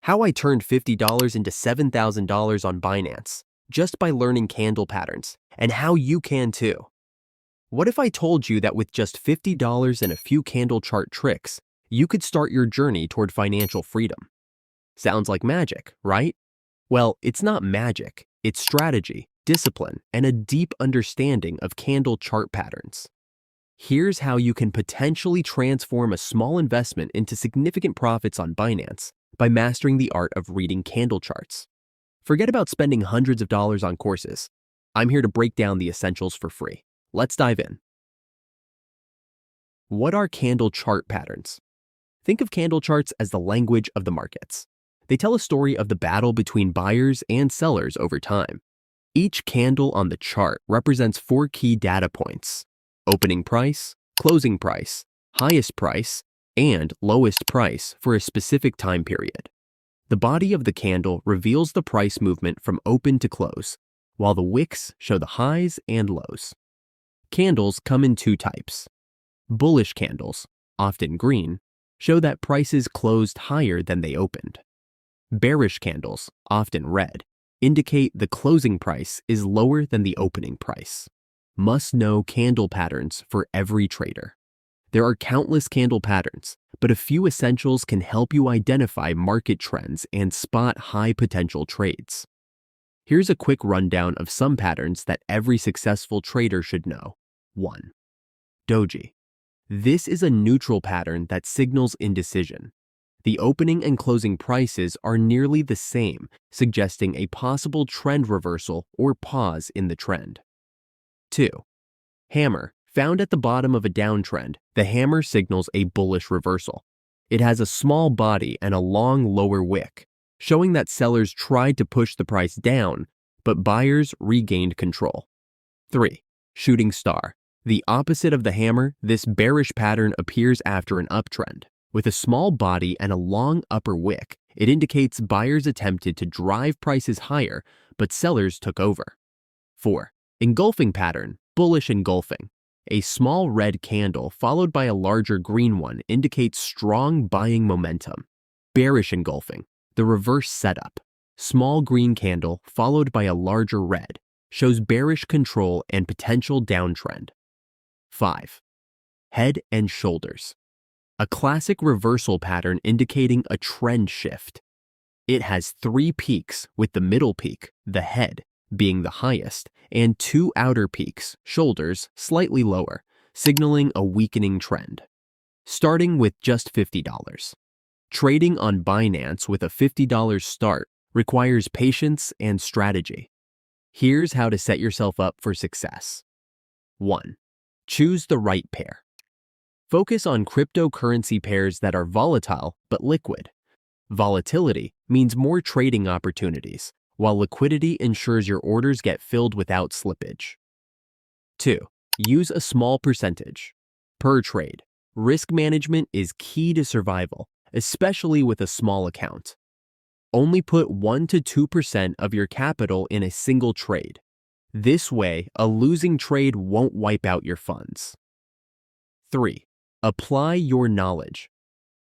How I turned $50 into $7,000 on Binance just by learning candle patterns, and how you can too. What if I told you that with just $50 and a few candle chart tricks, you could start your journey toward financial freedom? Sounds like magic, right? Well, it's not magic. It's strategy, discipline, and a deep understanding of candle chart patterns. Here's how you can potentially transform a small investment into significant profits on Binance by mastering the art of reading candle charts. Forget about spending hundreds of dollars on courses. I'm here to break down the essentials for free. Let's dive in. What are candle chart patterns? Think of candle charts as the language of the markets. They tell a story of the battle between buyers and sellers over time. Each candle on the chart represents 4 key data points: opening price, closing price, highest price, and lowest price for a specific time period. The body of the candle reveals the price movement from open to close, while the wicks show the highs and lows. Candles come in 2 types. Bullish candles, often green, show that prices closed higher than they opened. Bearish candles, often red, indicate the closing price is lower than the opening price. Must-know candle patterns for every trader. There are countless candle patterns, but a few essentials can help you identify market trends and spot high-potential trades. Here's a quick rundown of some patterns that every successful trader should know. 1. Doji. This is a neutral pattern that signals indecision. The opening and closing prices are nearly the same, suggesting a possible trend reversal or pause in the trend. 2. Hammer. Found at the bottom of a downtrend, the hammer signals a bullish reversal. It has a small body and a long lower wick, showing that sellers tried to push the price down, but buyers regained control. 3. Shooting star. The opposite of the hammer, this bearish pattern appears after an uptrend. With a small body and a long upper wick, it indicates buyers attempted to drive prices higher, but sellers took over. 4. Engulfing pattern, bullish engulfing. A small red candle followed by a larger green one indicates strong buying momentum. Bearish engulfing, the reverse setup. Small green candle followed by a larger red shows bearish control and potential downtrend. 5. Head and shoulders. A classic reversal pattern indicating a trend shift. It has 3 peaks, with the middle peak, the head, being the highest, and 2 outer peaks, shoulders, slightly lower, signaling a weakening trend. Starting with just $50. Trading on Binance with a $50 start requires patience and strategy. Here's how to set yourself up for success. 1. Choose the right pair. Focus on cryptocurrency pairs that are volatile but liquid. Volatility means more trading opportunities, while liquidity ensures your orders get filled without slippage. 2. Use a small percentage per trade. Risk management is key to survival, especially with a small account. Only put 1 to 2% of your capital in a single trade. This way, a losing trade won't wipe out your funds. 3. Apply your knowledge.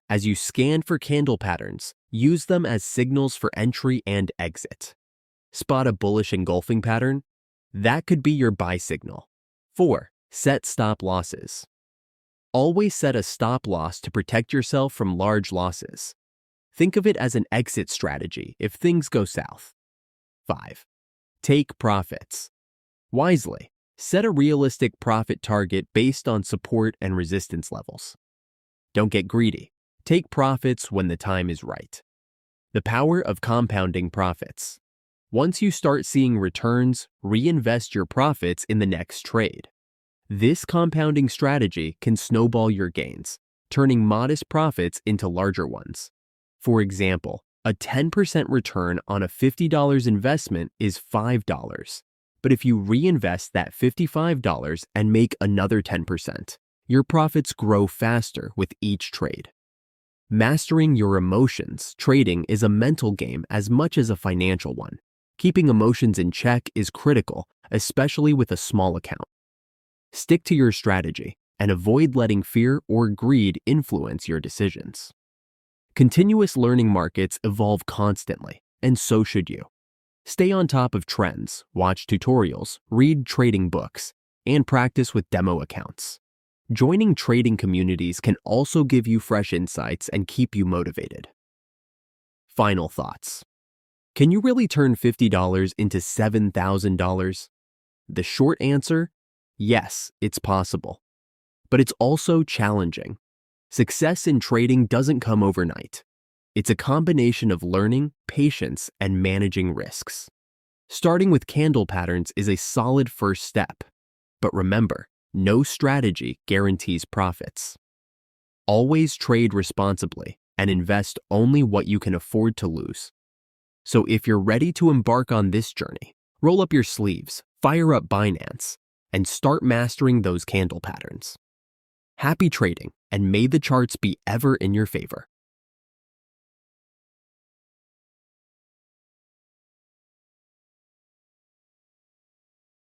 As you scan for candle patterns, use them as signals for entry and exit. Spot a bullish engulfing pattern? That could be your buy signal. 4. Set stop losses. Always set a stop loss to protect yourself from large losses. Think of it as an exit strategy if things go south. 5. Take profits. Wisely, set a realistic profit target based on support and resistance levels. Don't get greedy. Take profits when the time is right. The power of compounding profits. Once you start seeing returns, reinvest your profits in the next trade. This compounding strategy can snowball your gains, turning modest profits into larger ones. For example, a 10% return on a $50 investment is $5. But if you reinvest that $55 and make another 10%, your profits grow faster with each trade. Mastering your emotions trading is a mental game as much as a financial one. Keeping emotions in check is critical, especially with a small account. Stick to your strategy and avoid letting fear or greed influence your decisions. Continuous learning markets evolve constantly, and so should you. Stay on top of trends, watch tutorials, read trading books, and practice with demo accounts. Joining trading communities can also give you fresh insights and keep you motivated. Final thoughts. Can you really turn $50 into $7,000? The short answer, yes, it's possible. But it's also challenging. Success in trading doesn't come overnight. It's a combination of learning, patience, and managing risks. Starting with candle patterns is a solid first step. But remember, no strategy guarantees profits. Always trade responsibly and invest only what you can afford to lose. So if you're ready to embark on this journey, roll up your sleeves, fire up Binance, and start mastering those candle patterns. Happy trading, and may the charts be ever in your favor.